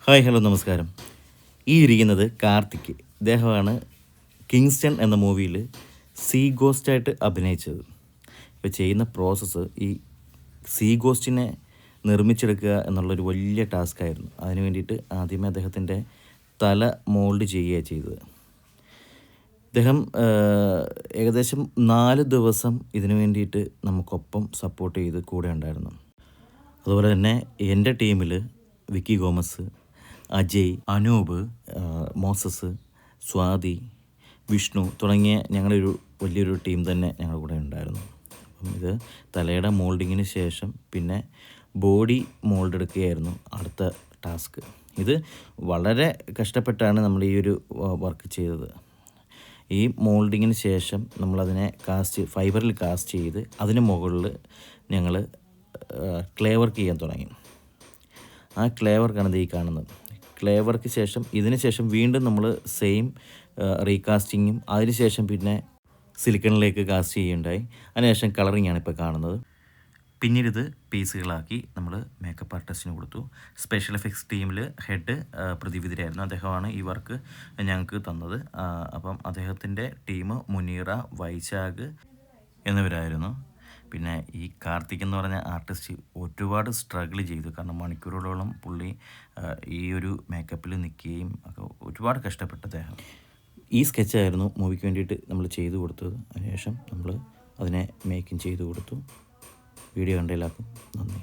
Hi hello നമസ്കാരം. ഈ ഇരിക്കുന്നത് കാർത്തിക്. ഇദ്ദേഹമാണ് കിങ്സ്റ്റൺ എന്ന മൂവിയിൽ സീ ഗോസ്റ്റായിട്ട് അഭിനയിച്ചത്. ഇപ്പോൾ ചെയ്യുന്ന പ്രോസസ്സ് ഈ സീ ഗോസ്റ്റിനെ നിർമ്മിച്ചെടുക്കുക എന്നുള്ളൊരു വലിയ ടാസ്ക്കായിരുന്നു. അതിന് വേണ്ടിയിട്ട് ആദ്യമേ അദ്ദേഹത്തിൻ്റെ തല മോൾഡ് ചെയ്യുകയാണ് ചെയ്തത്. അദ്ദേഹം ഏകദേശം 4 ദിവസം ഇതിനു വേണ്ടിയിട്ട് നമുക്കൊപ്പം സപ്പോർട്ട് ചെയ്ത് കൂടെ ഉണ്ടായിരുന്നു. അതുപോലെ തന്നെ എൻ്റെ ടീമിൽ വിക്കി ഗോമസ്, അജയ്, അനൂപ്, മോസസ്, സ്വാതി, വിഷ്ണു തുടങ്ങിയ ഞങ്ങളൊരു വലിയൊരു ടീം തന്നെ ഞങ്ങളുടെ കൂടെ ഉണ്ടായിരുന്നു. അപ്പം ഇത് തലയുടെ മോൾഡിങ്ങിന് ശേഷം പിന്നെ ബോഡി മോൾഡ് എടുക്കുകയായിരുന്നു അടുത്ത ടാസ്ക്. ഇത് വളരെ കഷ്ടപ്പെട്ടാണ് നമ്മൾ ഈ ഒരു വർക്ക് ചെയ്തത്. ഈ മോൾഡിങ്ങിന് ശേഷം നമ്മളതിനെ ഫൈബറിൽ കാസ്റ്റ് ചെയ്ത് അതിന് മുകളിൽ ഞങ്ങൾ ക്ലേ വർക്ക് ചെയ്യാൻ തുടങ്ങി. ആ ക്ലേ വർക്കാണ് ഈ കാണുന്നത്. ക്ലേ വർക്ക് ശേഷം ഇതിന് ശേഷം വീണ്ടും നമ്മൾ സെയിം റീകാസ്റ്റിങ്ങും അതിനുശേഷം പിന്നെ സിലിക്കണിലേക്ക് കാസ്റ്റ് ചെയ്യുകയുണ്ടായി. അതിനുശേഷം കളറിങ്ങാണ് ഇപ്പോൾ കാണുന്നത്. പിന്നീട് ഇത് പീസുകളാക്കി നമ്മൾ മേക്കപ്പ് ആർട്ടിസ്റ്റിന് കൊടുത്തു. സ്പെഷ്യൽ എഫക്ട്സ് ടീമിൽ ഹെഡ് പ്രതിവിധിരായിരുന്നു. അദ്ദേഹമാണ് ഈ വർക്ക് ഞങ്ങൾക്ക് തന്നത്. അപ്പം അദ്ദേഹത്തിൻ്റെ ടീം മുനീറ, വൈശാഖ് എന്നിവരായിരുന്നു. പിന്നെ ഈ കാർത്തിക് എന്ന് പറഞ്ഞ ആർട്ടിസ്റ്റ് ഒരുപാട് സ്ട്രഗിൾ ചെയ്തു. കാരണം മണിക്കൂറുകളോളം പുള്ളി ഈ ഒരു മേക്കപ്പിൽ നിൽക്കുകയും ഒക്കെ ഒരുപാട് കഷ്ടപ്പെട്ട അദ്ദേഹം. ഈ സ്കെച്ചായിരുന്നു മൂവിക്ക് വേണ്ടിയിട്ട് നമ്മൾ ചെയ്തു കൊടുത്തത്. അതിനുശേഷം നമ്മൾ അതിനെ മേക്കിങ് ചെയ്തു കൊടുത്തു. വീഡിയോ കണ്ട എല്ലാവർക്കും നന്ദി.